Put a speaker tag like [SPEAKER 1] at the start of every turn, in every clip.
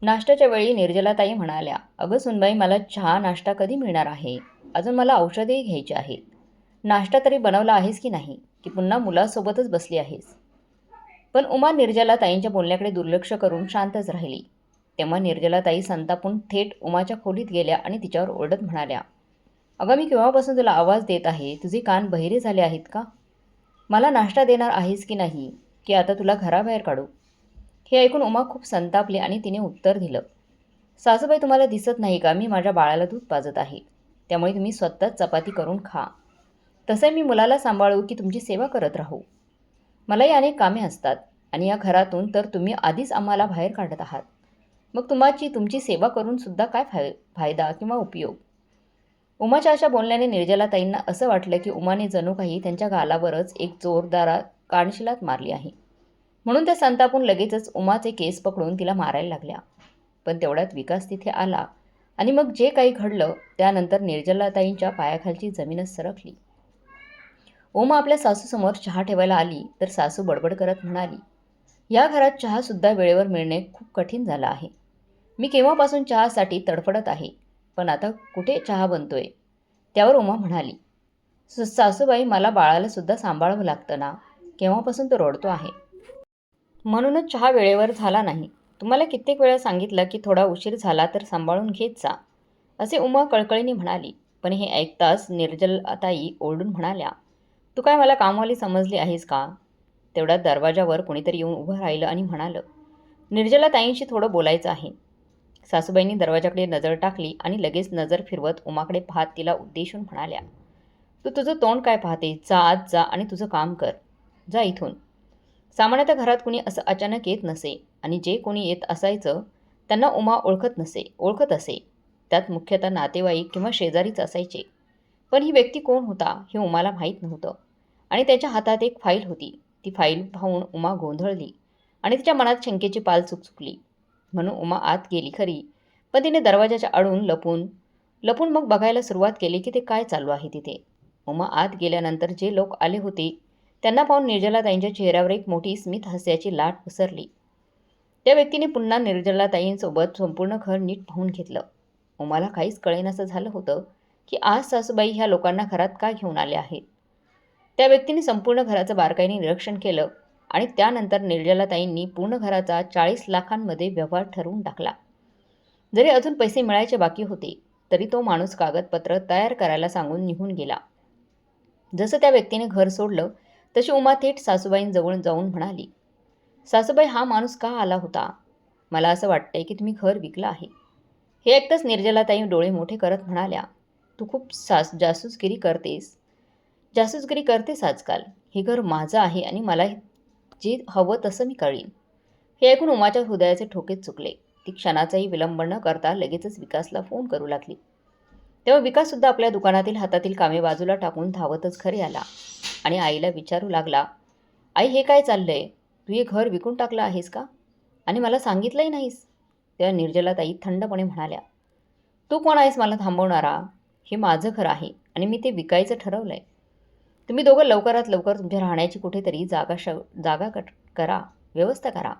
[SPEAKER 1] नाश्त्याच्या वेळी निर्जलाताई म्हणाल्या, "अगं सुनबाई, मला चहा नाश्ता कधी मिळणार आहे? अजून मला औषधेही घ्यायची आहेत. नाश्ता तरी बनवला आहेस की नाही? की पुन्हा मुलासोबतच बसली आहेस?" पण उमा निर्जलाताईंच्या बोलण्याकडे दुर्लक्ष करून शांतच राहिली. तेव्हा निर्जलाताई संतापून थेट उमाच्या खोलीत गेल्या आणि तिच्यावर ओरडत म्हणाल्या, "अगं, मी केव्हापासून तुला आवाज देत आहे. तुझे कान बहिरे झाले आहेत का? मला नाश्ता देणार आहेस की नाही? की आता तुला घराबाहेर काढू?" हे ऐकून उमा खूप संतापली आणि तिने उत्तर दिलं, "सासूबाई, तुम्हाला दिसत नाही का मी माझ्या बाळाला दूध पाजत आहे. त्यामुळे तुम्ही स्वतःच चपाती करून खा. तसे मी मुलाला सांभाळू की तुमची सेवा करत राहू? मलाही अनेक कामे असतात आणि या घरातून तर तुम्ही आधीच आम्हाला बाहेर काढत आहात. मग तुमची सेवा करून सुद्धा काय फायदा किंवा उपयोग?" उमाच्या अशा बोलण्याने निर्जलाताईंना असं वाटलं की उमाने जणू काही त्यांच्या गालावरच एक जोरदार कानशिलात मारली आहे. म्हणून त्या संतापून लगेचच उमाचे केस पकडून तिला मारायला लागल्या. पण तेवढ्यात विकास तिथे आला आणि मग जे काही घडलं त्यानंतर निर्जलाताईंच्या पायाखालची जमीनच सरकली. उमा आपल्या सासूसमोर चहा ठेवायला आली तर सासू बडबड करत म्हणाली, "या घरात चहासुद्धा वेळेवर मिळणे खूप कठीण झालं आहे. मी केव्हापासून चहासाठी तडफडत आहे, पण आता कुठे चहा बनतोय?" त्यावर उमा म्हणाली, सासूबाई, मला बाळाला सुद्धा सांभाळावं लागतं ना. केव्हापासून तो रडतो आहे. म्हणूनच चहा वेळेवर झाला नाही. तुम्हाला कित्येक वेळा सांगितलं की थोडा उशीर झाला तर सांभाळून घेत जा, असे उमा कळकळीने म्हणाली. पण हे ऐकताच निर्जलाताई ओरडून म्हणाल्या, "तू काय मला कामवाली समजली आहेस का?" तेवढ्यात दरवाजावर कोणीतरी येऊन उभं राहिलं आणि म्हणालं, "निर्जलाताईंशी थोडं बोलायचं आहे." सासूबाईंनी दरवाजाकडे नजर टाकली आणि लगेच नजर फिरवत उमाकडे पाहत तिला उद्देशून म्हणाल्या, "तू तुझं तोंड काय पाहते? जा आत जा आणि तुझं काम कर. जा इथून." सामान्यतः घरात कुणी असं अचानक येत नसे आणि जे कोणी येत असायचं त्यांना उमा ओळखत असे. त्यात मुख्यतः नातेवाईक किंवा शेजारीच असायचे. पण ही व्यक्ती कोण होता हे उमाला माहीत नव्हतं आणि त्याच्या हातात एक फाईल होती. ती फाईल पाहून उमा गोंधळली आणि तिच्या मनात शंकेची पाल चुकचुकली. म्हणून उमा आत गेली खरी, पण तिने दरवाजाच्या आडून लपून लपून मग बघायला सुरुवात केली की ते काय चालू आहे तिथे. उमा आत गेल्यानंतर जे लोक आले होते त्यांना पाहून निर्जलाताईंच्या चेहऱ्यावर एक मोठी स्मित हास्याची लाट पसरली. त्या व्यक्तीने पुन्हा निर्जलाताईंसोबत संपूर्ण घर नीट पाहून घेतलं. उमाला काहीच कळेनासं झालं होतं की आज सासूबाई ह्या लोकांना घरात का घेऊन आल्या आहेत. त्या व्यक्तीने संपूर्ण घराचं बारकाईने निरीक्षण केलं आणि त्यानंतर निर्जलाताईंनी पूर्ण घराचा 40 लाखांमध्ये व्यवहार ठरवून टाकला. जरी अजून पैसे मिळायचे बाकी होते तरी तो माणूस कागदपत्र तयार करायला सांगून निघून गेला. जसं त्या व्यक्तीने घर सोडलं तशी उमा थेट सासूबाईंजवळ जाऊन म्हणाली, "सासूबाई, हा माणूस का आला होता? मला असं वाटतंय की तुम्ही घर विकलं आहे." हे ऐकताच निर्जलाताई डोळे मोठे करत म्हणाल्या, "तू खूप जासूसगिरी करतेस आजकाल. हे घर माझं आहे आणि मला जे हवं तसं मी कळीन." हे ऐकून उमाच्या हृदयाचे ठोकेच चुकले. ती क्षणाचाही विलंब न करता लगेचच विकासला फोन करू लागली. तेव्हा विकाससुद्धा आपल्या दुकानातील हातातील कामे बाजूला टाकून धावतच घरी आला आणि आईला विचारू लागला, "आई, हे काय चाललंय? तू हे घर विकून टाकलं आहेस का? आणि मला सांगितलंही नाहीस?" तेव्हा निर्जलाताई थंडपणे म्हणाल्या, "तू कोण आहेस मला थांबवणारा? हे माझं घर आहे आणि मी ते विकायचं ठरवलंय. तुम्ही दोघं लवकरात लवकर तुमच्या राहण्याची कुठेतरी करा, व्यवस्था करा."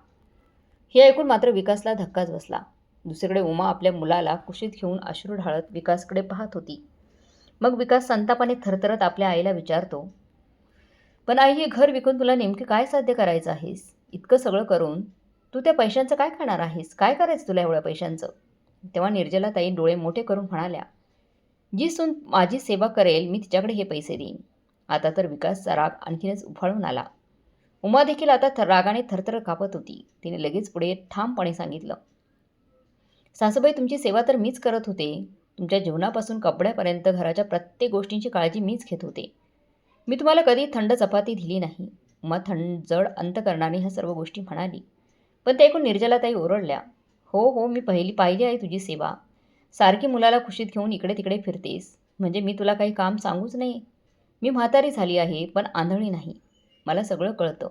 [SPEAKER 1] हे ऐकून मात्र विकासला धक्काच बसला. दुसरीकडे उमा आपल्या मुलाला कुशीत घेऊन अश्रू ढाळत विकासकडे पाहत होती. मग विकास संतापाने थरथरत आपल्या आईला विचारतो, "पण आई, हे घर विकून तुला नेमके काय साध्य करायचं आहेस? इतकं सगळं करून तू त्या पैशांचं काय करणार आहेस? काय करायचं तुला एवढ्या पैशांचं?" तेव्हा निर्जलाताई डोळे मोठे करून म्हणाल्या, "जी सून माझी सेवा करेल मी तिच्याकडे हे पैसे देईन." आता तर विकासचा राग आणखीनच उफाळून आला. उमा देखील आता रागाने थरथर कापत होती. तिने लगेच पुढे ठामपणे सांगितलं, "सासूबाई, तुमची सेवा तर मीच करत होते. तुमच्या जेवणापासून कपड्यापर्यंत घराच्या प्रत्येक गोष्टींची काळजी मीच घेत होते. मी तुम्हाला कधी थंड चपाती दिली नाही." उमा जड अंतकरणाने ह्या सर्व गोष्टी म्हणाली. पण ते ऐकून निर्जलाताई ओरडल्या, "हो हो, मी पाहिली आहे तुझी सेवा. सारखी मुलाला कुशीत घेऊन इकडे तिकडे फिरतेस. म्हणजे मी तुला काही काम सांगूच नये? मी म्हातारी झाली आहे पण आंधळी नाही. मला सगळं कळतं."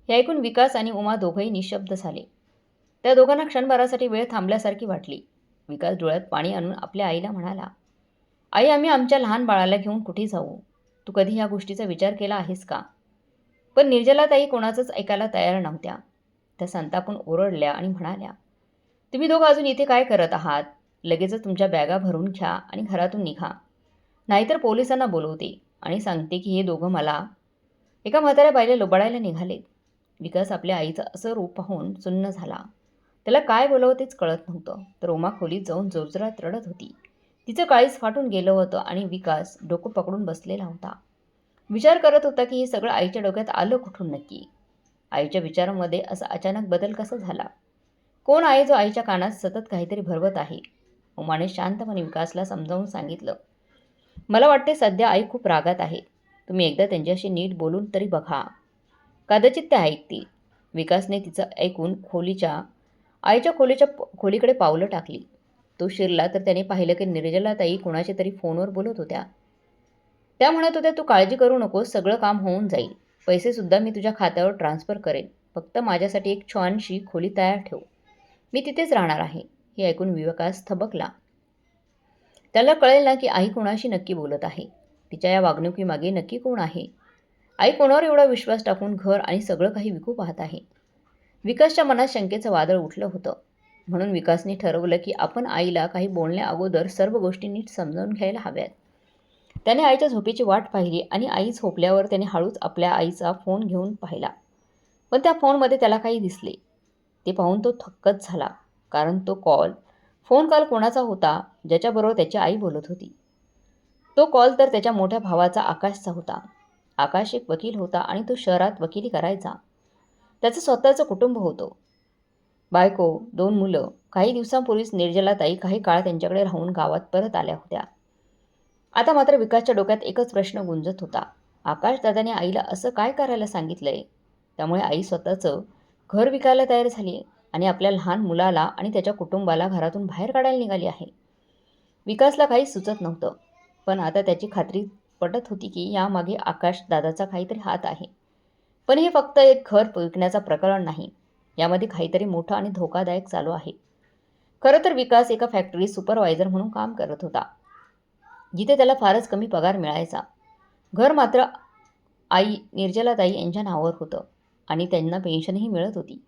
[SPEAKER 1] हे ऐकून विकास आणि उमा दोघंही निशब्द झाले. त्या दोघांना क्षणभरासाठी वेळ थांबल्यासारखी वाटली. विकास डोळ्यात पाणी आणून आपल्या आईला म्हणाला, "आई, आम्ही आमच्या लहान बाळाला घेऊन कुठे जाऊ? तू कधी ह्या गोष्टीचा विचार केला आहेस का?" पण निर्जलाताई कोणाचंच ऐकायला तयार नव्हत्या. त्या संतापून ओरडल्या आणि म्हणाल्या, तुम्ही दोघं अजून इथे काय करत आहात? लगेचच तुमच्या बॅगा भरून घ्या आणि घरातून निघा. नाहीतर पोलिसांना बोलवते आणि सांगते की हे दोघं मला एका म्हाताऱ्या बाईला लुबाडायला निघालेत. विकास आपल्या आईचं असं रूप पाहून सुन्न झाला. त्याला काय बोलावं तेच कळत नव्हतं. तर उमा खोलीत जाऊन जोरजोरात रडत होती. तिचं काळीज फाटून गेलं होतं आणि विकास डोकं पकडून बसलेला होता. विचार करत होता की हे सगळं आईच्या डोक्यात आलं कुठून नक्की? आईच्या विचारांमध्ये असा अचानक बदल कसा झाला? कोण आहे जो आईच्या कानात सतत काहीतरी भरवत आहे? उमाने शांतपणे विकासला समजावून सांगितलं. मला वाटते सध्या आई खूप रागात आहे. तुम्ही एकदा त्यांच्याशी नीट बोलून तरी बघा. कदाचित ते ऐकतील. विकासने तिचं ऐकून आईच्या खोलीकडे पावलं टाकली. तो शिरला तर त्याने पाहिलं की निर्जलाताई कुणाच्या तरी फोनवर बोलत होत्या. त्या म्हणत होत्या, तू काळजी करू नकोस, सगळं काम होऊन जाईल. पैसेसुद्धा मी तुझ्या खात्यावर ट्रान्सफर करेन. फक्त माझ्यासाठी एक छानशी खोली तयार ठेव. मी तिथेच राहणार आहे. हे ऐकून विकास थबकला. त्याला कळेल ना की आई कोणाशी नक्की बोलत आहे. तिच्या या वागणुकीमागे नक्की कोण आहे? आई कोणावर एवढा विश्वास टाकून घर आणि सगळं काही विकू पाहत आहे? विकासच्या मनात शंकेचं वादळ उठलं होतं. म्हणून विकासने ठरवलं की आपण आईला काही बोलण्याअगोदर सर्व गोष्टी नीट समजावून घ्यायला हव्यात. त्याने आईच्या झोपेची वाट पाहिली आणि आई झोपल्यावर त्याने हळूच आपल्या आईचा फोन घेऊन पाहिला. पण त्या फोनमध्ये त्याला काही दिसले. ते पाहून तो थक्कच झाला. कारण फोन कॉल कोणाचा होता? ज्याच्याबरोबर त्याची आई बोलत होती. तो कॉल तर त्याच्या मोठ्या भावाचा आकाशचा होता. आकाश एक वकील होता आणि तो शहरात वकिली करायचा. त्याचं स्वतःचं कुटुंब होतं. बायको, 2 मुलं. काही दिवसांपूर्वीच निर्जलाताई काही काळ त्यांच्याकडे राहून गावात परत आल्या होत्या. आता मात्र विकासच्या डोक्यात एकच प्रश्न गुंजत होता. आकाश दादाने आईला असं काय करायला सांगितलंय? त्यामुळे आई स्वतःचं घर विकायला तयार झाली आणि आपल्या लहान मुलाला आणि त्याच्या कुटुंबाला घरातून बाहेर काढायला निघाली आहे. विकासला काही सुचत नव्हतं. पण आता त्याची खात्री पटत होती की यामागे आकाश दादाचा काहीतरी हात आहे. पण हे फक्त एक घर विकण्याचं प्रकरण नाही. यामध्ये काहीतरी मोठं आणि धोकादायक चालू आहे. खरं तर विकास एका फॅक्टरीत सुपरवायझर म्हणून काम करत होता, जिथे त्याला फारच कमी पगार मिळायचा. घर मात्र आई निर्जलाताई यांच्या नावावर होतं आणि त्यांना पेन्शनही मिळत होती.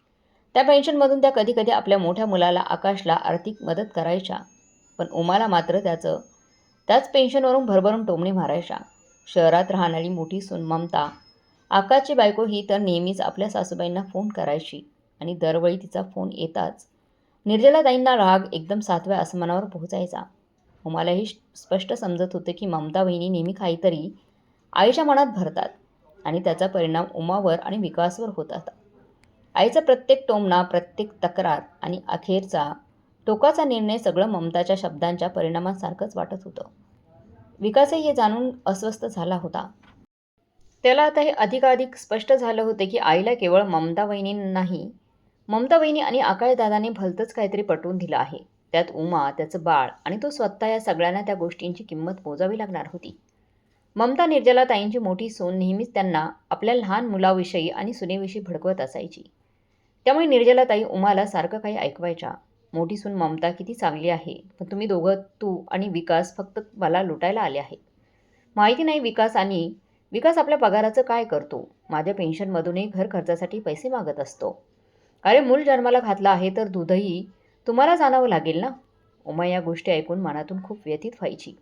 [SPEAKER 1] त्या पेन्शनमधून त्या कधीकधी आपल्या मोठ्या मुलाला आकाशला आर्थिक मदत करायच्या. पण उमाला मात्र त्याच पेन्शनवरून भरभरून टोमणे मारायच्या. शहरात राहणारी मोठी सून ममता, आकाशची बायको, ही तर नेहमीच आपल्या सासूबाईंना फोन करायची आणि दरवेळी तिचा फोन येताच निर्जलाताईंना राग एकदम 7व्या आसमानावर पोहोचायचा. उमालाही स्पष्ट समजत होते की ममता वहिनी नेहमी काहीतरी आईच्या मनात भरतात आणि त्याचा परिणाम उमावर आणि विकासवर होतात. आईचा प्रत्येक टोमणा, प्रत्येक तक्रार आणि अखेरचा टोकाचा निर्णय सगळं ममताच्या शब्दांच्या परिणामासारखंच वाटत होतं. विकासही हे जाणून अस्वस्थ झाला होता. त्याला आता हे अधिकाधिक स्पष्ट झालं होते की आईला केवळ ममता वहिनी आणि आकाशदादाने भलतंच काहीतरी पटवून दिलं आहे. त्यात उमा, त्याचं बाळ आणि तो स्वतः, या सगळ्यांना त्या गोष्टींची किंमत मोजावी लागणार होती. ममता निर्जलाताईंची मोठी सून नेहमीच त्यांना आपल्या लहान मुलाविषयी आणि सुनेविषयी भडकवत असायची. त्यामुळे निर्जलाताई उमाला सारखं काही ऐकवायच्या. मोठी सून ममता किती चांगली आहे, पण तुम्ही दोघं, तू आणि विकास, फक्त मला लुटायला आले आहेत. माहिती नाही विकास आपल्या पगाराचं काय करतो? माझ्या पेन्शनमधूनही घर खर्चासाठी पैसे मागत असतो. अरे, मूल जन्माला घातलं आहे तर दूधही तुम्हालाच आणावं लागेल ना? उमा या गोष्टी ऐकून मनातून खूप व्यथित व्हायची.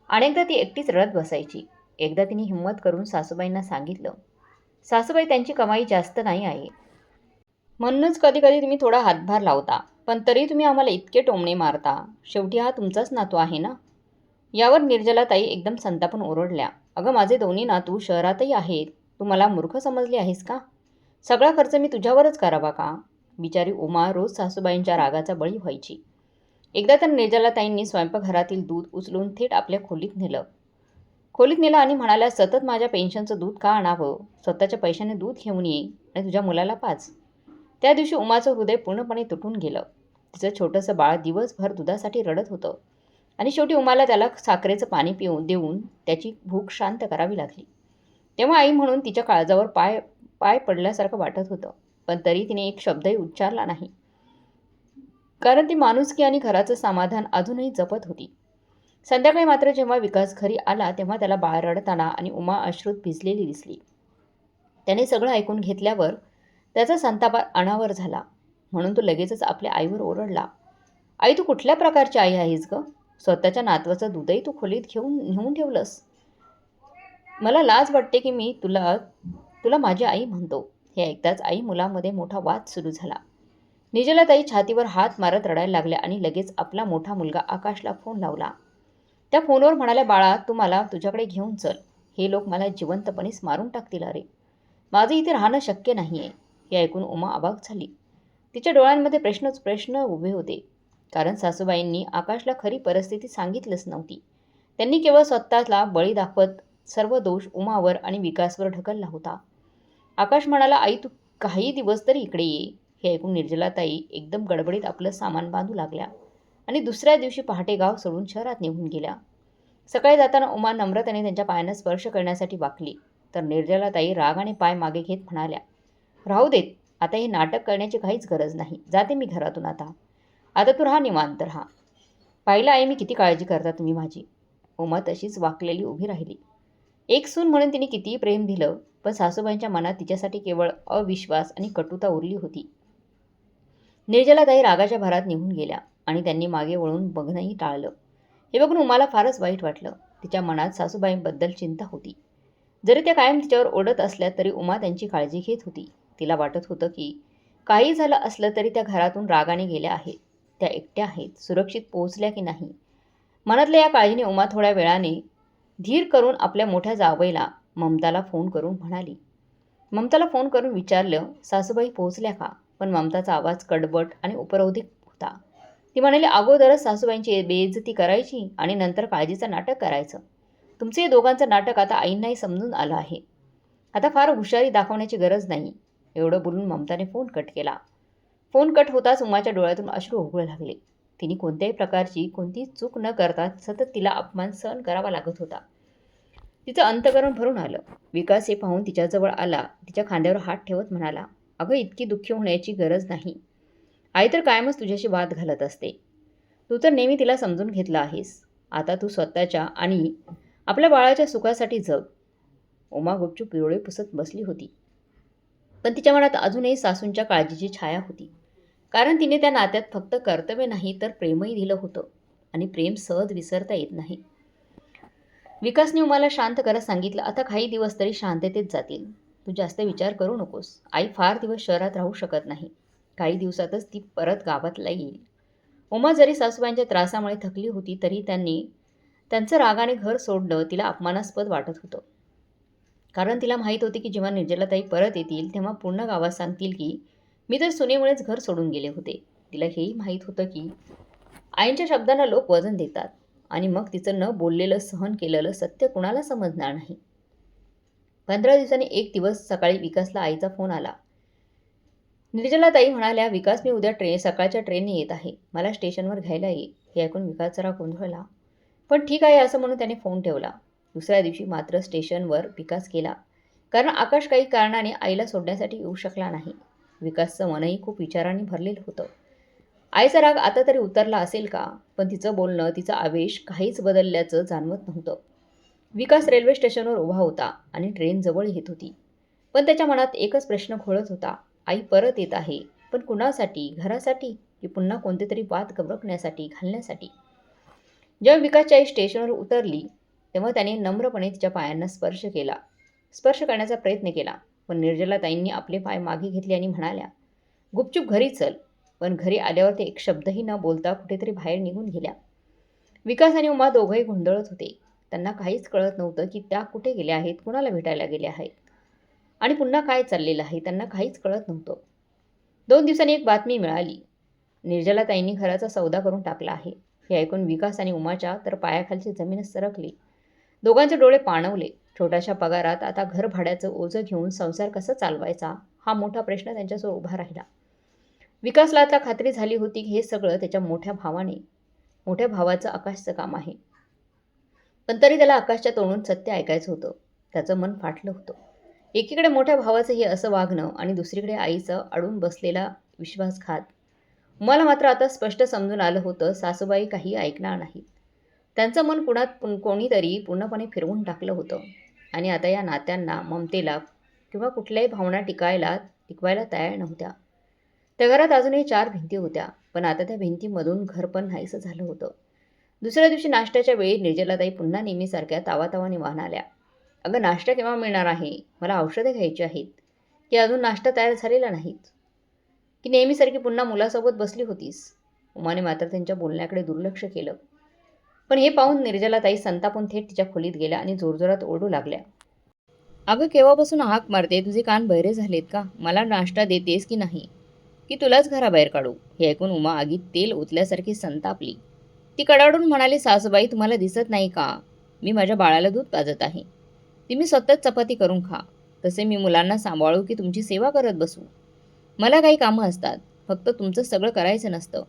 [SPEAKER 1] अनेकदा ती एकटीच रडत बसायची. एकदा तिने हिंमत करून सासूबाईंना सांगितलं, सासूबाई, त्यांची कमाई जास्त नाही आहे. म्हणूनच कधीकधी तुम्ही थोडा हातभार लावता. पण तरी तुम्ही आम्हाला इतके टोमणे मारता. शेवटी हा तुमचाच नातू आहे ना? यावर निर्जलाताई एकदम संतापून ओरडल्या. अगं, माझे दोन्ही नातू शहरातही आहेत. तू मला मूर्ख समजली आहेस का? सगळा खर्च मी तुझ्यावरच करावा का? बिचारी उमा रोज सासूबाईंच्या रागाचा बळी व्हायची. एकदा तर निर्जलाताईंनी स्वयंपाकघरातील दूध उचलून थेट आपल्या खोलीत नेलं आणि म्हणाल्या, सतत माझ्या पेन्शनचं दूध का आणावं? स्वतःच्या पैशाने दूध घेऊन ये आणि तुझ्या मुलाला पाज. त्या दिवशी उमाचं हृदय पूर्णपणे तुटून गेलं. तिचं छोटंसं बाळ दिवसभर दुधासाठी रडत होतं आणि शेवटी उमाला त्याला साखरेचं पाणी देऊन त्याची भूक शांत करावी लागली. तेव्हा आई म्हणून तिच्या काळजावर पाय पडल्यासारखं वाटत होतं. पण तरी तिने एक शब्दही उच्चारला नाही. कारण ती माणुसकी आणि घराचं समाधान अजूनही जपत होती. संध्याकाळी मात्र जेव्हा विकास घरी आला तेव्हा त्याला बाळ रडताना आणि उमा अश्रूत भिजलेली दिसली. त्याने सगळं ऐकून घेतल्यावर त्याचा संताप अनावर झाला. म्हणून तो लगेचच आपल्या आईवर ओरडला. आई, तू कुठल्या प्रकारची आई आहेस गं? स्वतःच्या नातवाचं दूधही तू खोलीत नेऊन ठेवलंस. मला लाज वाटते की मी तुला तुला माझी आई म्हणतो. हे ऐकताच आई मुलामध्ये मोठा वाद सुरू झाला. निर्जलाताई छातीवर हात मारत रडायला लागल्या आणि लगेच आपला मोठा मुलगा आकाशला फोन लावला. त्या फोनवर म्हणाल्या, बाळा, तू मला तुझ्याकडे घेऊन चल. हे लोक मला जिवंतपणेच मारून टाकतील. अरे, माझं इथे राहणं शक्य नाही आहे. हे ऐकून उमा अवाक झाली. तिच्या डोळ्यांमध्ये प्रश्न उभे होते. कारण सासूबाईंनी आकाशला खरी परिस्थिती सांगितलीच नव्हती. त्यांनी केवळ स्वतःला बळी दाखवत सर्व दोष उमावर आणि विकासवर ढकलला होता. आकाश म्हणाला, आई, तू काही दिवस तरी इकडे ये. हे ऐकून निर्जलाताई एकदम गडबडीत आपलं सामान बांधू लागल्या आणि दुसऱ्या दिवशी पहाटे गाव सोडून शहरात निघून गेल्या. सकाळी जाताना उमा नम्रतेने त्यांच्या पायांना स्पर्श करण्यासाठी वाकली, तर निर्जलाताई रागाने पाय मागे घेत म्हणाल्या, राहू देत, आता हे नाटक करण्याची काहीच गरज नाही. जाते मी घरातून आता. आता तू राहा, निवांत राहा. पाहिलं आई, मी किती काळजी करता तुम्ही माझी. उमा तशीच वाकलेली उभी राहिली. एक सून म्हणून तिने कितीही प्रेम दिलं, पण सासूबाईंच्या मनात तिच्यासाठी केवळ अविश्वास आणि कटुता उरली होती. निर्जलाताई रागाच्या भरात निघून गेल्या आणि त्यांनी मागे वळून बघणंही टाळलं. हे बघून उमाला फारच वाईट वाटलं. तिच्या मनात सासूबाईंबद्दल चिंता होती. जरी त्या कायम तिच्यावर ओढत असल्या तरी उमा त्यांची काळजी घेत होती. तिला वाटत होतं की काही झालं असलं तरी त्या घरातून रागाने गेल्या आहेत. त्या एकट्या आहेत, सुरक्षित पोहोचल्या की नाही. मनातल्या या काळजीने उमा थोड्या वेळाने धीर करून आपल्या मोठ्या जावईला ममताला फोन करून म्हणाली. ममताला फोन करून विचारलं, सासूबाई पोहोचल्या का? पण ममताचा आवाज कडबट आणि उपरोधिक होता. ती म्हणाली, अगोदरच सासूबाईंची बेइज्जती करायची आणि नंतर काळजीचं नाटक करायचं. तुमचं हे दोघांचं नाटक आता आईंनाही समजून आलं आहे. आता फार हुशारी दाखवण्याची गरज नाही. एवढं बोलून ममताने फोन कट केला. फोन कट होताच उमाच्या डोळ्यातून अश्रू ओघळू लागले. तिने कोणत्याही प्रकारची कोणतीही चूक न करता सतत तिला अपमान सहन करावा लागत होता. तिचं अंतःकरण भरून आलं. विकास हे पाहून तिच्याजवळ आला. तिच्या खांद्यावर हात ठेवत म्हणाला, अगं, इतकी दुःखी होण्याची गरज नाही. आई तर कायमच तुझ्याशी वाद घालत असते. तू तर नेहमी तिला समजून घेतलं आहेस. आता तू स्वतःच्या आणि आपल्या बाळाच्या सुखासाठी जग. उमा गुपचूप डोळे पुसत बसली होती. पण तिच्या मनात अजूनही सासूंच्या काळजीची छाया होती. कारण तिने त्या नात्यात फक्त कर्तव्य नाही तर प्रेमही दिलं होतं. आणि प्रेम सहज विसरता येत नाही. विकासने उमाला शांत करत सांगितलं, आता काही दिवस तरी शांततेत जातील. तू जास्त विचार करू नकोस. आई फार दिवस शहरात राहू शकत नाही. काही दिवसातच ती परत गावातला येईल. उमा जरी सासूबाईंच्या त्रासामुळे थकली होती तरी त्यांचं रागाने घर सोडणं तिला अपमानास्पद वाटत होतं. कारण तिला माहीत होती की जेव्हा निर्जलाताई परत येतील तेव्हा पूर्ण गावात सांगतील की मी तर सुनेमुळेच घर सोडून गेले होते. तिला हेही माहीत होतं की आईंच्या शब्दांना लोक वजन देतात आणि मग तिचं न बोललेलं सहन केलेलं सत्य कुणाला समजणार नाही. 15 दिवसांनी एक दिवस सकाळी विकासला आईचा फोन आला. निर्जलाताई म्हणाल्या, विकास, मी उद्या सकाळच्या ट्रेनने येत आहे. मला स्टेशनवर घ्यायला ये. हे ऐकून विकास जरा गोंधळला. पण ठीक आहे असं म्हणून त्याने फोन ठेवला. दुसऱ्या दिवशी मात्र स्टेशनवर विकास गेला. कारण आकाश काही कारणाने आईला सोडण्यासाठी येऊ शकला नाही. विकासचं मनही खूप विचारांनी भरलेलं होतं. आईचा राग आता तरी उतरला असेल का? पण तिचं बोलणं, तिचा आवेश काहीच बदलल्याचं जाणवत नव्हतं. विकास रेल्वे स्टेशनवर उभा होता आणि ट्रेन जवळ येत होती. पण त्याच्या मनात एकच प्रश्न घोळत होता. आई परत येत आहे, पण कुणासाठी? घरासाठी? की पुन्हा कोणते तरी वाद गवकण्यासाठी, घालण्यासाठी? जेव्हा विकासची आई स्टेशनवर उतरली तेव्हा त्याने नम्रपणे तिच्या पायांना स्पर्श केला. स्पर्श करण्याचा प्रयत्न केला. पण निर्जलाताईंनी आपले पाय मागे घेतले आणि म्हणाल्या, गुपचूप घरी चल. पण घरी आल्यावर ते एक शब्दही न बोलता कुठेतरी बाहेर निघून गेल्या. विकास आणि उमा दोघंही गोंधळत होते. त्यांना काहीच कळत नव्हतं की त्या कुठे गेल्या आहेत, कुणाला भेटायला गेल्या आहेत आणि पुन्हा काय चाललेलं आहे. त्यांना काहीच कळत नव्हतं. 2 दिवसांनी एक बातमी मिळाली. निर्जलाताईंनी घराचा सौदा करून टाकला आहे. हे ऐकून विकास आणि उमाच्या तर पायाखालची जमीनच सरकली. दोघांचे डोळे पाणवले. छोट्याशा पगारात आता घर भाड्याचं ओझं घेऊन संसार कसा चालवायचा हा मोठा प्रश्न त्यांच्यासमोर उभा राहिला. विकासला आता खात्री झाली होती की हे सगळं त्याच्या मोठ्या भावाचं आकाशचं काम आहे. पण तरी त्याला आकाशच्या तोंडून सत्य ऐकायचं होतं. त्याचं मन फाटलं होतं. एकीकडे मोठ्या भावाचं हे असं वागणं आणि दुसरीकडे आईचं अडून बसलेला विश्वासघात. मला मात्र आता स्पष्ट समजून आलं होतं, सासूबाई काही ऐकणार नाहीत. त्यांचं मन कोणीतरी पूर्णपणे फिरवून टाकलं होतं आणि आता या नात्यांना, ममतेला किंवा कुठल्याही भावना टिकवायला तयार नव्हत्या. त्या घरात अजूनही 4 भिंती होत्या, पण आता त्या भिंतीमधून घर पण नाहीसं झालं होतं. दुसऱ्या दिवशी नाश्त्याच्या वेळी निर्जलाताई पुन्हा नेहमीसारख्या तावातावाने म्हणाल्या, "अगं नाश्ता केव्हा मिळणार आहे? मला औषधं घ्यायची आहेत, की अजून नाश्ता तयार झालेला नाहीत?" की नेहमीसारखी पुन्हा मुलासोबत बसली होतीस. उमाने मात्र त्यांच्या बोलण्याकडे दुर्लक्ष केलं. पण हे पाहून निर्जलाताई संतापून थेट तिच्या खोलीत गेल्या आणि जोरजोरात ओरडू लागल्या. "अगं केव्हापासून हाक मारते, तुझे कान बहिरे झालेत का? मला नाश्ता देतेस की नाही, की तुलाच घराबाहेर काढू?" हे ऐकून उमा आगीत तेल ओतल्यासारखी संतापली. ती कडाडून म्हणाली, "सासूबाई तुम्हाला दिसत नाही का? मी माझ्या बाळाला दूध पाजत आहे. तुम्ही स्वतःच चपाती करून खा. तसे मी मुलांना सांभाळू की तुमची सेवा करत बसू? मला काही कामं असतात. फक्त तुमचं सगळं करायचं नसतं."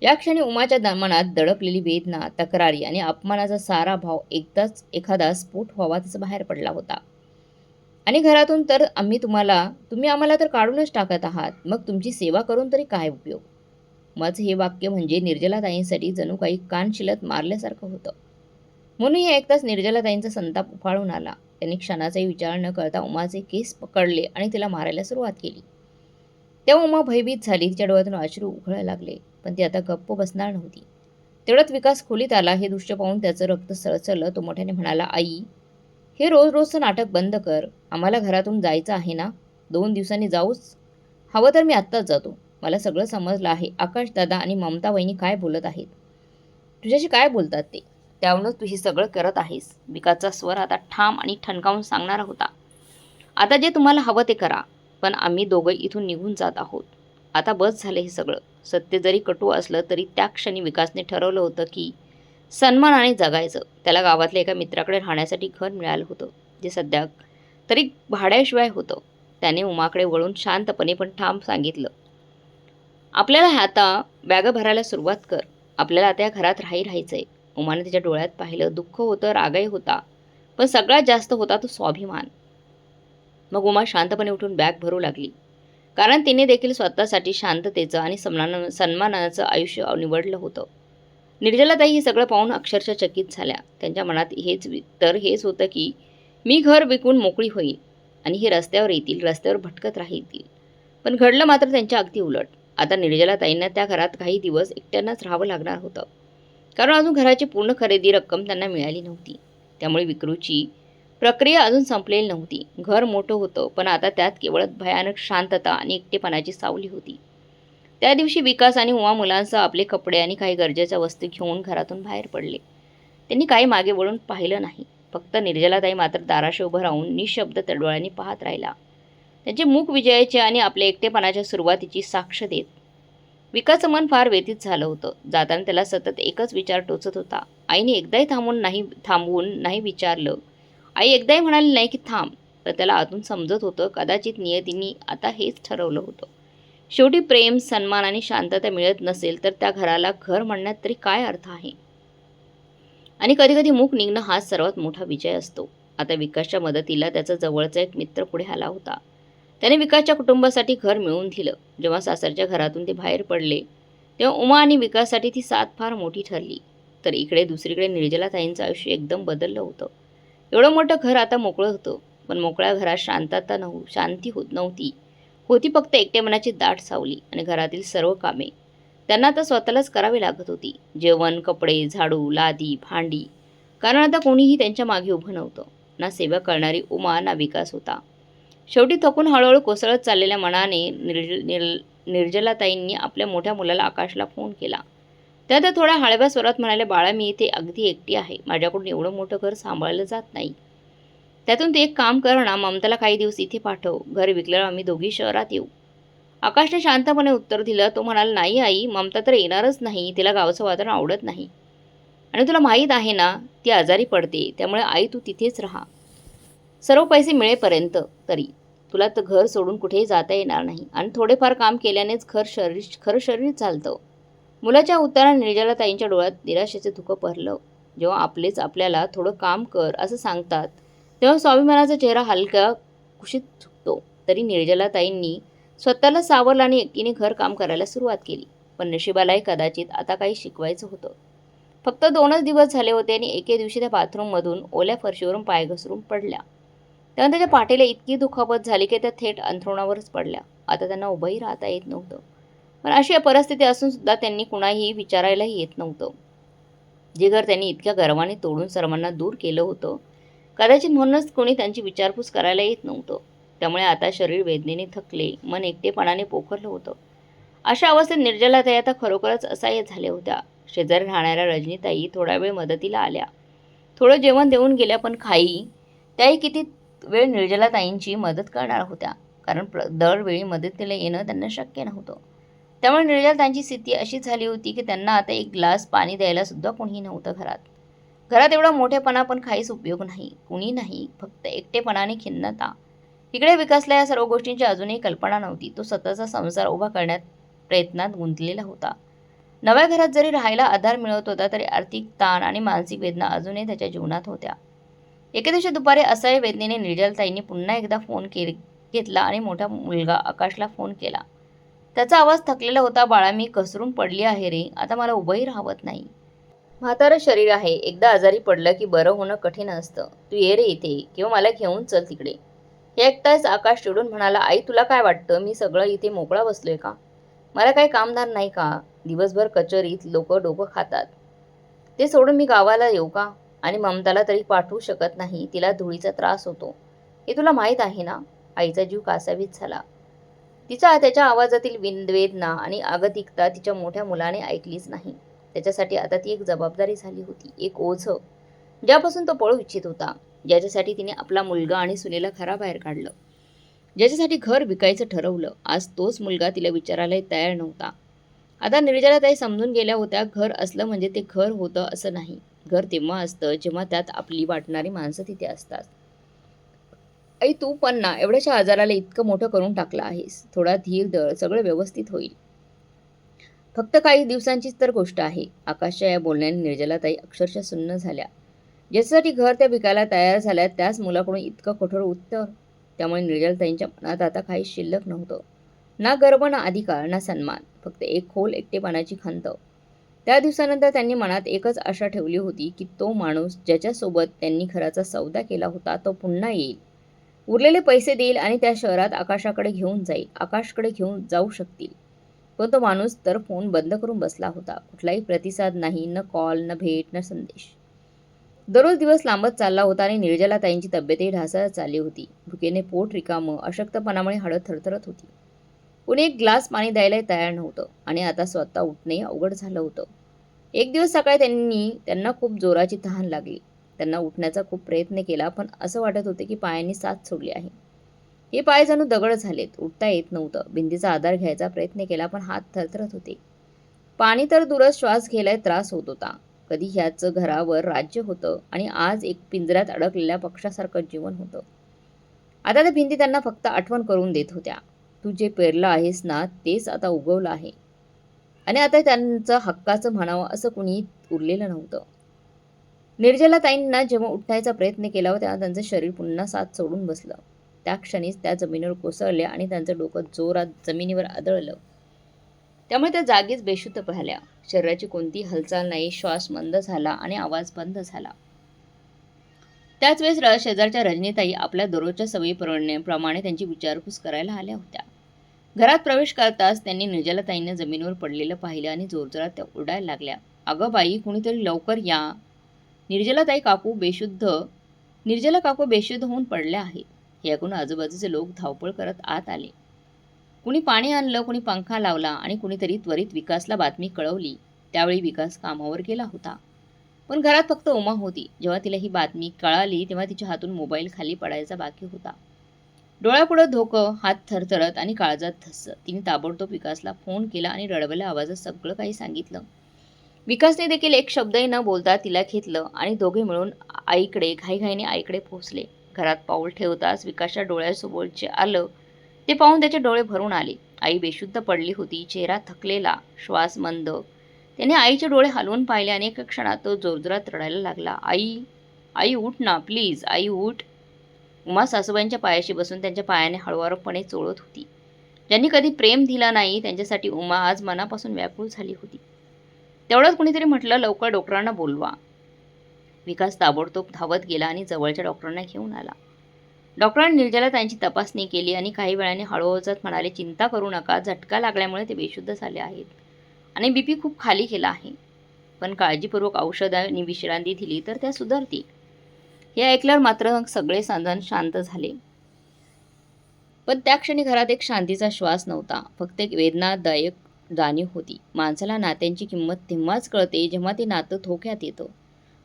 [SPEAKER 1] या क्षणी उमाच्या मनात दडपलेली वेदना, तक्रारी आणि अपमानाचा सारा भाव एकदाच एखादा स्फोट व्हावा तसा बाहेर पडला होता. "आणि घरातून तर तुम्ही आम्हाला तर काढूनच टाकत आहात. मग तुमची सेवा करून तरी काय उपयोग?" माझं हे वाक्य म्हणजे निर्जलाताईंसाठी जणू काही कानशिलत मारल्यासारखं होतं. म्हणून हे ऐकताच निर्जलाताईंचा संताप उफाळून आला. त्यांनी क्षणाचाही विचार न करता उमाचे केस पकडले आणि तिला मारायला सुरुवात केली. तेव्हा उमा भयभीत झाली. तिच्या डोळ्यातून अश्रू उघळायला लागले. पण ती आता गप्प बसणार नव्हती. तेवढ्यात विकास खोलीत आला. हे दृश्य पाहून त्याचं रक्त सळसळलं. तो मोठ्याने म्हणाला, "आई, हे रोज-रोजचं नाटक बंद कर. आम्हाला घरातून जायचं आहे ना? 2 दिवसांनी जाऊच. हवं तर मी आत्ताच जातो. मला सगळं समजलं आहे. आकाश दादा आणि ममता वहिनी काय बोलत आहेत. तुझ्याशी काय बोलतात ते. त्यावरूनच तू हे सगळं करत आहेस." विकासचा स्वर आता ठाम आणि ठणकावून सांगणारा होता. "आता जे तुम्हाला हवं ते करा. पण आम्ही दोघं इथून निघून जात आहोत. आता बस झालं हे सगळं." सत्य जरी कटू असलं तरी त्या क्षणी विकासने ठरवलं होतं की सन्मानाने जगायचं. त्याला गावातल्या एका मित्राकडे राहण्यासाठी घर मिळालं होतं, जे सध्या तरी भाड्याशिवाय होतं. त्याने उमाकडे वळून शांतपणे पण ठाम सांगितलं, "आपल्याला आता बॅगा भरायला सुरुवात कर. आपल्याला आता या घरात राहायचंय." उमाने तिच्या डोळ्यात पाहिलं. दुःख होतं, रागही होता, पण सगळ्यात जास्त होता तो स्वाभिमान. मग उमा शांतपणे उठून बॅग भरू लागली. कारण तिने देखील स्वतःसाठी शांततेचं आणि सन्मानाचं आयुष्य निवडलं होतं. निर्जलाताई हे सगळं पाहून अक्षरशः चकित झाल्या. त्यांच्या मनात हेच होतं की मी घर विकून मोकळी होईल आणि हे रस्त्यावर येतील, रस्त्यावर भटकत राहतील. पण घडलं मात्र त्यांच्या अगदी उलट. आता निर्जलाताईंना त्या घरात काही दिवस एकट्यानंच राहावं लागणार होतं. कारण अजून घराची पूर्ण खरेदी रक्कम त्यांना मिळाली नव्हती. त्यामुळे विक्रीची प्रक्रिया अजून संपलेली नव्हती. घर मोठं होतं, पण आता त्यात केवळ भयानक शांतता आणि एकटेपणाची सावली होती. त्या दिवशी विकास आणि उमा मुलांसह आपले कपडे आणि काही गरजेच्या वस्तू घेऊन घरातून बाहेर पडले. त्यांनी काही मागे वळून पाहिलं नाही. फक्त निर्जलाताई मात्र दाराशी उभं राहून निःशब्द डोळ्यांनी पाहत राहिला. त्यांचे मुख विजयाचे आणि आपल्या एकटेपणाच्या सुरुवातीची साक्ष देत. विकासचं मन फार व्यथित झालं होतं. जाताना त्याला सतत एकच विचार टोचत होता. आईने एकदाही थांबवून नाही विचारलं. आई एकदाही म्हणाली नाही की थांब. तर त्याला आतून समजत होतं, कदाचित नियतीने आता हेच ठरवलं होतं. शेवटी प्रेम, सन्मान आणि शांतता मिळत नसेल तर त्या घराला घर म्हणण्यात तरी काय अर्थ आहे? आणि कधीकधी मूक निघणं हाच सर्वात मोठा विजय असतो. आता विकासच्या मदतीला त्याचा जवळचा एक मित्र पुढे आला होता. त्याने विकासच्या कुटुंबासाठी घर मिळवून दिलं. जेव्हा सासरच्या घरातून ते बाहेर पडले, तेव्हा उमा आणि विकाससाठी ती साथ फार मोठी ठरली. तर इकडे दुसरीकडे निर्जलाताईंचं आयुष्य एकदम बदललं होतं. एवढं मोठं घर आता मोकळं होतं, पण मोकळ्या घरात शांती होत नव्हती. होती फक्त एकटेपणाची दाट सावली आणि घरातील सर्व कामे त्यांना आता स्वतःलाच करावी लागत होती. जेवण, कपडे, झाडू, लादी, भांडी. कारण आता कोणीही त्यांच्या मागे उभं नव्हतं. ना सेवा करणारी उमा, ना विकास होता. शेवटी थकून हळूहळू कोसळत चाललेल्या मनाने निर्जलाताईंनी आपल्या मोठ्या मुलाला आकाशला फोन केला. त्या थोड्या हळव्या स्वरात म्हणाल्या, "बाळा, मी इथे अगदी एकटी आहे. माझ्याकडून एवढं मोठं घर सांभाळलं जात नाही. त्यातून ते एक काम कर ना, ममताला काही दिवस इथे पाठव. घर विकल्यावर आम्ही दोघी शहरात येऊ." आकाशने शांतपणे उत्तर दिलं. तो म्हणाला, "नाही आई, ममता तर येणारच नाही. तिला गावचं वातावरण आवडत नाही. आणि तुला माहीत आहे ना, ती आजारी पडते. त्यामुळे आई तू तिथेच राहा. सर्व पैसे मिळेपर्यंत तरी. तुला तर घर सोडून कुठेही जाता येणार नाही. आणि थोडेफार काम केल्यानेच खरं शरीर चालतं." मुलाच्या उत्तराने निर्जलाताईंच्या डोळ्यात निराशेचे धुकं भरलं. जेव्हा आपलेच आपल्याला थोडं काम कर असं सांगतात, तेव्हा स्वाभिमानाचा चेहरा हलका कुशीत झुकतो. तरी निर्जलाताईंनी स्वतःला सावरलं आणि एकटीने घरकाम करायला सुरुवात केली. पण नशिबालाही कदाचित आता काही शिकवायचं होतं. फक्त 2च दिवस झाले होते आणि एके दिवशी त्या बाथरूममधून ओल्या फरशीवरून पाय घसरून पडल्या. तेव्हा त्याच्या पाठीला इतकी दुखापत झाली की त्या थेट अंथरुणावरच पडल्या. आता त्यांना उभंही राहता येत नव्हतं. पण अशी परिस्थिती असून सुद्धा त्यांनी कुणाही विचारायलाही येत नव्हतं. जे घर त्यांनी इतक्या गर्वाने तोडून सर्वांना दूर केलं होतं, कदाचित म्हणूनच कोणी त्यांची विचारपूस करायला येत नव्हतं. त्यामुळे आता शरीर वेदनेने थकले, मन एकटेपणाने पोखरलं होतं. अशा अवस्थेत निर्जलाताई आता खरोखरच असहाय्य झाल्या होत्या. शेजारी राहणाऱ्या रजनीताई थोडा वेळ मदतीला आल्या. थोडं जेवण देऊन गेल्या, पण त्याही किती वेळ निर्जलाताईंची मदत करणार होत्या, कारण दरवेळी मदतीला येणं त्यांना शक्य नव्हतं. त्यामुळे निर्जलाताईंची स्थिती अशी झाली होती की त्यांना आता एक ग्लास पाणी द्यायला सुद्धा कोणीही नव्हतं घरात. घरात एवढा मोठेपणा पण काहीच उपयोग नाही, कुणी नाही, फक्त एकटेपणाने खिन्नता. इकडे विकासला या सर्व गोष्टींची अजूनही कल्पना नव्हती. तो स्वतःचा संसार उभा करण्यात प्रयत्नात गुंतलेला होता. नव्या घरात जरी राहायला आधार मिळत होता, तरी आर्थिक ताण आणि मानसिक वेदना अजूनही त्याच्या जीवनात होत्या. एके दिवशी दुपारी असह्य वेदनेने निर्जलताईंनी पुन्हा एकदा घेतला आणि मोठा मुलगा आकाशला फोन केला. त्याचा आवाज थकलेला होता. "बाळा, मी घसरून पडली आहे रे. आता मला उभंही राहवत नाही. म्हातारं शरीर आहे. एकदा आजारी पडलं की बरं होणं कठीण असतं. तू ये रे इथे, किंवा मला घेऊन चल तिकडे." हे ऐकताच आकाश चिडून म्हणाला, "आई, तुला काय वाटतं, मी सगळं इथे मोकळा बसलोय का? मला काही कामधार नाही का? दिवसभर कचेरीत लोक डोकं खातात. ते सोडून मी गावाला येऊ का? आणि ममताला तरी पाठवू शकत नाही. तिला धुळीचा त्रास होतो. हे तुला माहीत आहे ना?" आईचा जीव कासावीस झाला. त्याच्या आवाजातील वेदना आणि आगतिकता तिच्या मोठ्या मुलाने ऐकलीच नाही. त्याच्यासाठी आता ती एक जबाबदारी झाली होती, एक ओझं, ज्यापासून तो पळू इच्छित होता, ज्याच्यासाठी तिने आपला मुलगा आणि सुनेला घराबाहेर काढलं, ज्याच्यासाठी घर विकायचं ठरवलं. आज तोच मुलगा तिला विचारायला तयार नव्हता. आता निर्जलाताई समजून गेल्या होत्या, घर असलं म्हणजे ते घर होतं असं नाही. घर तेव्हा असतं जेव्हा त्यात आपली वाटणारी माणसं तिथे असतात. "आई, तू पण ना एवढ्याशा आजाराला इतकं मोठं करून टाकलं आहेस. थोडा धीर धर, सगळं व्यवस्थित होईल. फक्त काही दिवसांचीच तर गोष्ट आहे." आकाशच्या या बोलण्याने निर्जलाताई अक्षरशः सुन्न झाल्या. ज्याच्यासाठी घर त्या विकायला तयार झाल्या, त्याच मुलाकडून इतकं कठोर उत्तर. त्यामुळे निर्जलाताईंच्या मनात आता काही शिल्लक नव्हतं. ना गर्व, ना अधिकार, ना सन्मान, फक्त एक खोल एकटेपणाची खंत. त्या दिवसानंतर त्यांनी मनात एकच आशा ठेवली होती की तो माणूस ज्याच्यासोबत त्यांनी घराचा सौदा केला होता, तो पुन्हा येईल, उरलेले पैसे देईल आणि त्या शहरात आकाशकडे घेऊन जाऊ शकतील. पण तो माणूस तर फोन बंद करून बसला होता. कुठलाही प्रतिसाद नाही, न कॉल, न भेट, न संदेश. दररोज दिवस लांबत चालला होता आणि निर्जलाताईंची तब्येतही ढासळत चालली होती. भुकेने पोट रिकामं, अशक्तपणामुळे हाडं थरथरत होती. कुणी एक ग्लास पाणी द्यायलाही तयार नव्हतं आणि आता स्वतः उठणंही अवघड झालं होतं. एक दिवस सकाळी त्यांना खूप जोराची तहान लागली. त्यांना उठण्याचा खूप प्रयत्न केला, पण असं वाटत होते की पायांनी साथ सोडली आहे. हे पाय जणू दगड झालेत. उठता येत नव्हतं. भिंतीचा आधार घ्यायचा प्रयत्न केला, पण हात थरथरत होते. पाणी तर दूरच, श्वास घ्यायला त्रास होत होता. कधी ह्याचं घरावर राज्य होतं आणि आज एक पिंजऱ्यात अडकलेल्या पक्ष्यासारखं जीवन होतं. आता त्या भिंती त्यांना फक्त आठवण करून देत होत्या. "तू जे पेरलं आहेस ना, तेच आता उगवलं आहे." आणि आता त्यांचं हक्काचं म्हणावं असं कुणीही उरलेलं नव्हतं. निर्जलाताईंना जेव्हा उठायचा प्रयत्न केला, तेव्हा त्यांचं शरीर पुन्हा साथ सोडून बसलं. त्या क्षणीच त्या जमिनीवर कोसळल्या आणि त्यांचं डोकं जोरात जमिनीवर आदळलं. त्यामुळे त्या जागीच बेशुद्ध झाल्या. शरीराची कोणतीही हालचाल नाही. श्वास मंद झाला आणि आवाज बंद झाला. त्याच वेळेस शेजारच्या रजनीताई आपल्या दररोजच्या सवयीप्रमाणे त्यांची विचारपूस करायला आल्या होत्या. घरात प्रवेश करताच त्यांनी निर्जलाताईंना जमिनीवर पडलेलं पाहिलं आणि जोरजोरात त्या ओरडायला लागल्या. "अगं बाई, कुणीतरी लवकर या. निर्जला काकू बेशुद्ध होऊन पडल्या आहेत." हे ऐकून आजूबाजूचे लोक धावपळ करत आत आले. कुणी पाणी आणलं, कुणी पंखा लावला आणि कुणीतरी त्वरित विकासला बातमी कळवली. त्यावेळी विकास कामावर गेला होता. पण घरात फक्त उमा होती. जेव्हा तिला ही बातमी कळाली, तेव्हा तिच्या हातून मोबाईल खाली पडायचा बाकी होता. डोळ्यापुढं धोकं, हात थरथरत आणि काळजात धस्स. तिने ताबडतोब विकासला फोन केला आणि रडवल्या आवाजात सगळं काही सांगितलं. विकासने देखील एक शब्दही न बोलता तिला घेतलं आणि दोघे मिळून घाईघाईने आईकडे पोहोचले. घरात पाऊल ठेवताच विकासच्या डोळ्यासमोर आलं ते पाहून त्याचे डोळे भरून आले. आई बेशुद्ध पडली होती, चेहरा थकलेला, श्वास मंद. त्याने आईचे डोळे हलवून पाहिले आणि एका क्षणात तो जोरजोरात रडायला लागला. "आई, आई उठ ना, प्लीज, आई उठ." उमा सासूबाईंच्या पायाशी बसून त्यांच्या पायाने हळुवारपणे चोळत होती. ज्यांनी कधी प्रेम दिलं नाही, त्यांच्यासाठी उमा आज मनापासून व्याकुळ झाली होती. तेवढ्यात कुणीतरी म्हटलं, "लवकर डॉक्टरांना बोलवा." विकास ताबडतोब धावत गेला आणि जवळच्या डॉक्टरांना घेऊन आला. डॉक्टरांनी निर्जला ताईंची तपासणी केली आणि काही वेळाने हळूहळूच म्हणाले, चिंता करू नका, झटका लागल्यामुळे ते बेशुद्ध झाले आहेत आणि बीपी खूप खाली गेला आहे. पण काळजीपूर्वक औषध आणि विश्रांती दिली तर त्या सुधारतील. हे ऐकल्यावर मात्र सगळे जण शांत झाले. पण त्या क्षणी घरात एक शांतीचा श्वास नव्हता, फक्त एक वेदनादायक जाणीव होती. माणसाला नात्यांची किंमत तेव्हाच कळते जेव्हा ते नातं धोक्यात येतं.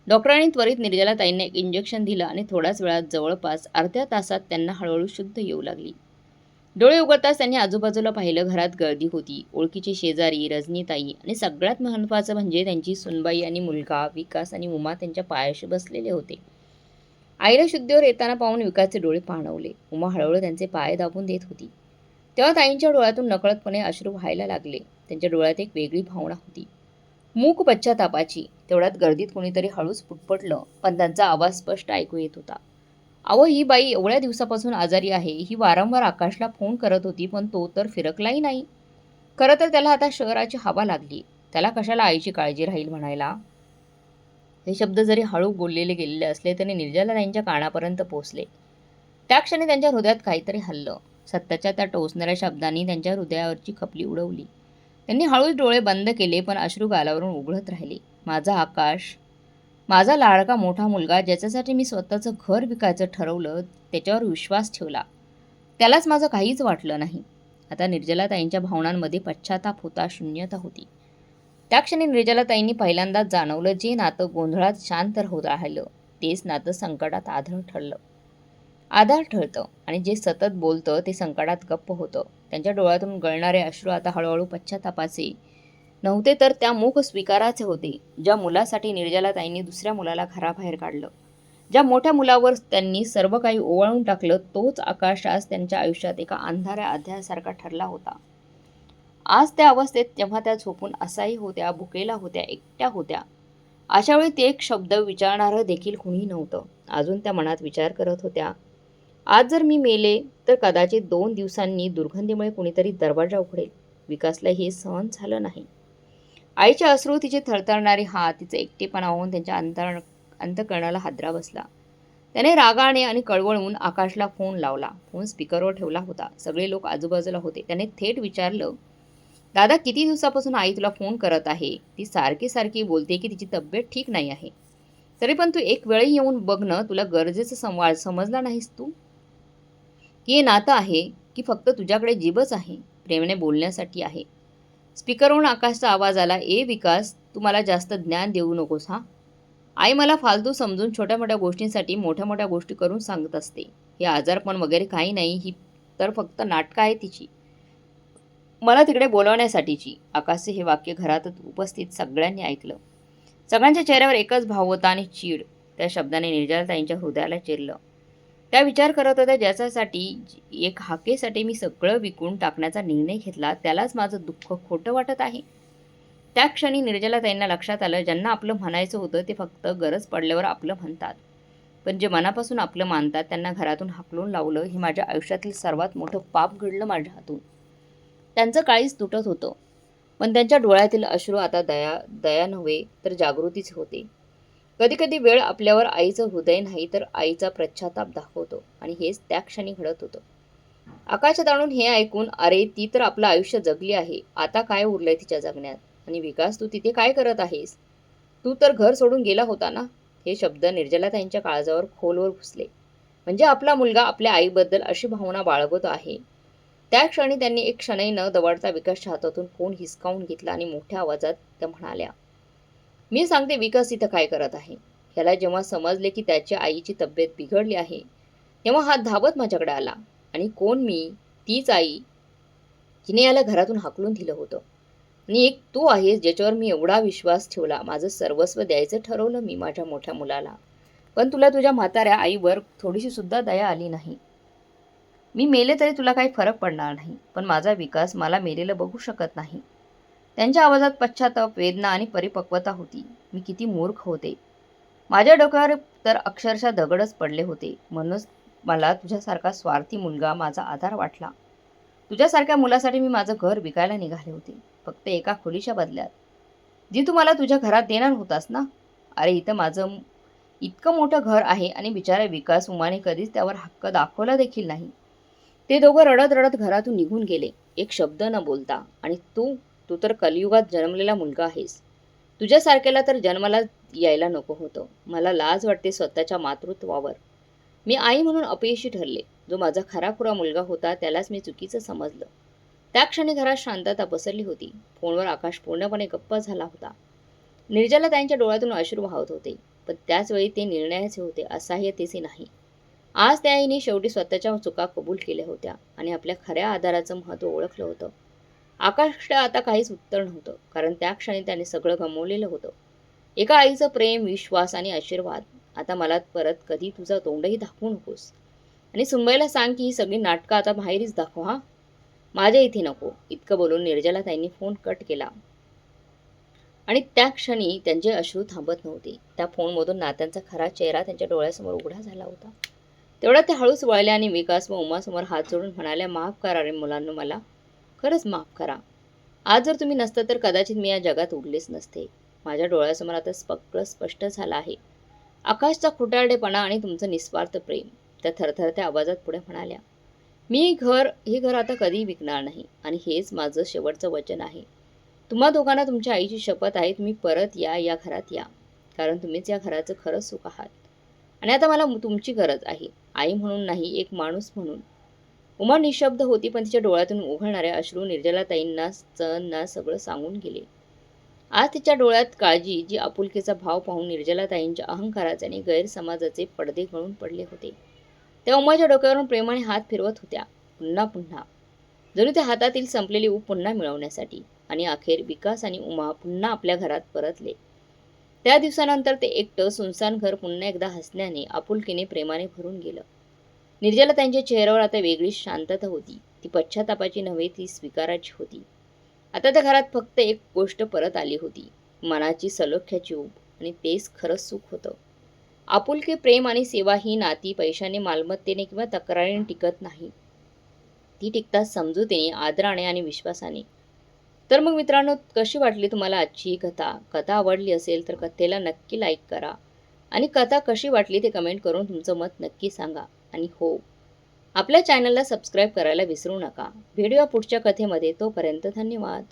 [SPEAKER 1] डॉक्टरांनी त्वरित निर्जला ताईंना एक इंजेक्शन दिलं आणि थोड्याच वेळात जवळपास अर्ध्या तासात त्यांना हळूहळू शुद्ध येऊ लागली. डोळे उघडताच त्यांनी आजूबाजूला पाहिलं. घरात गर्दी होती. ओळखीचे शेजारी, रजनीताई आणि सगळ्यात महत्त्वाचं म्हणजे त्यांची सुनबाई आणि मुलगा विकास आणि उमा त्यांच्या पायाशी बसलेले होते. आईला शुद्धीवर येताना पाहून विकासचे डोळे पाणवले. उमा हळूहळू त्यांचे पाय दाबून देत होती. तेव्हा ताईंच्या डोळ्यातून नकळतपणे अश्रू व्हायला लागले. त्यांच्या डोळ्यात एक वेगळी भावना होती, मूक पश्चातापाची. तेवढ्यात गर्दीत कोणीतरी हळूच पुटपटलं, पण त्यांचा आवाज स्पष्ट ऐकू येत होता. अहो, ही बाई एवढ्या दिवसापासून आजारी आहे. ही वारंवार आकाशला फोन करत होती, पण तो तर फिरकलाही नाही. खरं तर त्याला आता शहराची हवा लागली. त्याला कशाला आईची काळजी राहील म्हणायला. हे शब्द जरी हळू बोललेले गेलेले असले तरी निर्जला त्यांच्या कानापर्यंत पोहोचले. त्या क्षणी त्यांच्या हृदयात काहीतरी हललं. सत्याच्या त्या टोचणाऱ्या शब्दांनी त्यांच्या हृदयावरची खपली उडवली. त्यांनी हळूच डोळे बंद केले, पण अश्रू गालावरून उघडत राहिले. माझा आकाश, माझा लाडका मोठा मुलगा, ज्याच्यासाठी मी स्वतःचं घर विकायचं ठरवलं, त्याच्यावर विश्वास ठेवला, त्यालाच माझं काहीच वाटलं नाही. आता निर्जलाताईंच्या भावनांमध्ये पश्चाताप होता, शून्यता होती. त्या क्षणी निर्जलाताईंनी पहिल्यांदाच जाणवलं, जे नातं गोंधळात शांत होत राहिलं तेच नातं संकटात आधार ठरतं आणि जे सतत बोलतं ते संकटात गप्प होतं. त्यांच्या डोळ्यातून गळणारे अश्रू आता हळूहळू पश्चातापाचे नव्हते, तर त्या मूक स्वीकाराचे होते. ज्या मुलासाठी निर्जलाताईंनी दुसऱ्या मुलाला घराबाहेर काढलं, ज्या मोठ्या मुलावर त्यांनी सर्व काही ओवाळून टाकलं, तोच आकाश आज त्यांच्या आयुष्यात एका अंधाऱ्या अध्यायासारखा ठरला होता. आज त्या अवस्थेत जेव्हा त्या झोपून असाही होत्या, भुकेला होत्या, एकट्या होत्या, अशावेळी ते एक शब्द विचारणारं देखील कुणी नव्हतं. अजून त्या मनात विचार करत होत्या, आज जर मी मेले तर कदाचित 2 दिवसांनी दुर्गंधीमुळे कुणीतरी दरवाजा उघडेल. विकासला हे सहन झालं नाही. आईचे अश्रू, तिचे थरथरणारे हात, तिचे एकटेपणा होऊन त्यांच्या अंतःकरणाला हादरा बसला. त्याने रागाने आणि कळवळून आकाशला फोन लावला. फोन स्पीकरवर ठेवला होता. सगळे लोक आजूबाजूला होते. त्याने थेट विचारलं, दादा, किती दिवसापासून आई तुला फोन करत आहे? ती सारखी सारखी बोलते की तिची तब्येत ठीक नाही आहे. तरी पण तू एक वेळही येऊन बघ ना. तुला गरजेचं संवाद समजला नाहीस तू? की हे नातं आहे की फक्त तुझ्याकडे जीभच आहे, प्रेमाने बोलण्यासाठी आहे. स्पीकरवरून आकाशचा आवाज आला, ए विकास, तू मला जास्त ज्ञान देऊ नकोस हा. आई मला फालतू समजून छोट्या मोठ्या गोष्टींसाठी मोठ्या मोठ्या गोष्टी करून सांगत असते. हे आजारपण वगैरे काही नाही, ही तर फक्त नाटकं आहे तिची, मला तिकडे बोलवण्यासाठीची. आकाशचे हे वाक्य घरात उपस्थित सगळ्यांनी ऐकलं. सगळ्यांच्या चेहऱ्यावर एकच भाव होता आणि चीड. त्या शब्दाने निर्जलाताईंच्या हृदयाला चिरलं. त्या विचार करत होत्या, ज्याच्यासाठी, एक हाकेसाठी मी सगळं विकून टाकण्याचा निर्णय घेतला, त्यालाच माझं दुःख खोटं वाटत आहे. त्या क्षणी निर्जलाताईंना लक्षात आलं, ज्यांना आपलं म्हणायचं होतं ते फक्त गरज पडल्यावर आपलं म्हणतात, पण जे मनापासून आपलं मानतात त्यांना घरातून हाकलून लावलं. हे माझ्या आयुष्यातील सर्वात मोठं पाप घडलं माझ्या हातून. त्यांचं काळीच तुटत होतं, पण त्यांच्या डोळ्यातील अश्रू आता दया नव्हे तर जागृतीच होते. कधीकधी वेळ आपल्यावर आईचं हृदय नाही तर आईचा पश्चाताप दाखवतो, आणि हेच त्या क्षणी घडत होतं. आकाशात आणून हे ऐकून, अरे ती तर आपलं आयुष्य जगली आहे, आता काय उरलंय तिच्या जगण्यात? आणि विकास, तू तिथे काय करत आहेस? तू तर घर सोडून गेला होता ना? हे शब्द निर्जलाताईंच्या काळजावर खोलवर घुसले. म्हणजे आपला मुलगा आपल्या आईबद्दल अशी भावना बाळगत आहे. त्या क्षणी त्यांनी एक क्षणही न दवडता विकासच्या हातातून फोन हिसकावून घेतला आणि मोठ्या आवाजात त्या म्हणाल्या, मी सांगते विकास इथं काय करत आहे. ह्याला जेव्हा समजले की त्याच्या आईची तब्येत बिघडली आहे, तेव्हा हा धावत माझ्याकडे आला. आणि कोण मी? तीच आई, जिने याला घरातून हाकलून दिलं होतं. आणि एक तू आहेस ज्याच्यावर मी एवढा विश्वास ठेवला. माझं सर्वस्व द्यायचं ठरवलं मी माझ्या मोठ्या मुलाला, पण तुला तुझ्या म्हाताऱ्या आईवर थोडीशी सुद्धा दया आली नाही. मी मेले तरी तुला काही फरक पडणार नाही, पण माझा विकास मला मेलेलं बघू शकत नाही. त्यांच्या आवाजात पश्चाताप, वेदना आणि परिपक्वता होती. मी किती मूर्ख होते. माझ्या डोक्यावर तर अक्षरशः दगडच पडले होते. म्हणूनच मला तुझ्यासारखा स्वार्थी मुलगा माझा आधार वाटला. तुझ्यासारख्या मुलासाठी मी माझं घर विकायला निघाले होते, फक्त एका खोलीच्या बदल्यात, जी तू मला तुझ्या घरात देणार होतास ना. अरे, इतकं मोठं घर आहे आणि बिचारा विकास उमाने कधीच त्यावर हक्क दाखवला देखील नाही. ते दोघं रडत रडत घरातून निघून गेले, एक शब्द न बोलता. आणि तू तू तर कलियुगात जन्मलेला मुलगा आहेस. तुझ्यासारख्याला तर जन्माला यायला नको होतं. मला लाज वाटते स्वतःच्या मातृत्वावर. मी आई म्हणून अपयशी ठरले. जो माझा खराखुरा मुलगा होता त्यालाच मी चुकीचं समजलं. त्या क्षणी घरात शांतता पसरली होती. फोनवर आकाश पूर्णपणे गप्प झाला होता. निर्जला त्यांच्या डोळ्यातून अश्रू वाहत होते, पण त्याच वेळी ते निर्णयाचे होते, असहाय्यतेचे नाही. आज त्या आईने शेवटी स्वतःच्या चुका कबूल केल्या होत्या आणि आपल्या खऱ्या आधाराचं महत्त्व ओळखलं होतं. आकाशकडे आता काहीच उत्तर नव्हतं, कारण त्या क्षणी त्याने सगळं गमावलेलं होतं. एका आईचं प्रेम, विश्वास आणि आशीर्वाद. आता मला परत कधी तुझं तोंडही दाखवू नकोस. आणि सुनबाईला सांग की ही सगळी नाटकं आता बाहेरच दाखव हां. माझ्या इथे नको. इतकं बोलून निर्जला ताईंनी फोन कट केला. आणि त्या क्षणी त्यांचे अश्रू थांबत नव्हते. त्या फोनमधून नात्यांचा खरा चेहरा त्यांच्या डोळ्यासमोर उघडा झाला होता. तेवढ्यात त्या हळूच वळल्या आणि विकास व उमासमोर हात जोडून म्हणाल्या, माफ करा रे मुलांनो मला. खरंच माफ करा. आज जर तुम्ही नसतं तर कदाचित मी या जगात उरलेच नसते. माझ्या डोळ्यासमोर आता स्पष्ट झालं आहे. आकाशचा खोटारडेपणा आणि तुमचं निस्वार्थ प्रेम. त्या थरथरत्या आवाजात पुढे म्हणाल्या, मी हे घर आता कधी विकणार नाही आणि हेच माझं शेवटचं वचन आहे. तुम्हा दोघांना तुमच्या आईची शपथ आहे, तुम्ही परत या घरात या. कारण तुम्हीच या घराचं खरंच सुख आहात. आणि आता मला तुमची गरज आहे. आई म्हणून नाही, एक माणूस म्हणून. उमा निशब्द होती, पण तिच्या डोळ्यातून ओघळणाऱ्या अश्रू निर्जलाताईंना सगळं सांगून गेले. आज तिच्या डोळ्यात काळजी, जी आपुलकीचा भाव पाहून निर्जलाताईंच्या अहंकाराचे आणि गैरसमाजाचे पडदे गळून पडले होते. त्या उमाच्या डोक्यावरून प्रेमाने हात फिरवत होत्या, पुन्हा पुन्हा. जणू त्या हातातील संपलेली ऊब पुन्हा मिळवण्यासाठी. आणि अखेर विकास आणि उमा पुन्हा आपल्या घरात परतले. त्या दिवसानंतर ते एकटं सुनसान घर पुन्हा एकदा हसण्याने, आपुलकीने, प्रेमाने भरून गेलं. निर्जला त्यांच्या चेहऱ्यावर आता वेगळी शांतता होती. ती पश्चातापाची नव्हे, ती स्वीकाराची होती. आता त्या घरात फक्त एक गोष्ट परत आली होती, मनाची सलोख्याची ऊब. आणि तेच खरंच सुख होतं. आपुलकी, प्रेम आणि सेवा ही नाती पैशाने, मालमत्तेने किंवा तक्रारीने टिकत नाही. ती टिकतात समजुतीने, आदराने आणि विश्वासाने. तर मग मित्रांनो, कशी वाटली तुम्हाला आजची ही कथा? कथा आवडली असेल तर कथेला नक्की लाईक करा. आणि कथा कशी वाटली ते कमेंट करून तुमचं मत नक्की सांगा. आणि हो, आपल्या चॅनलला सबस्क्राईब करायला विसरू नका. भेटूया पुढच्या कथेमध्ये. तोपर्यंत धन्यवाद.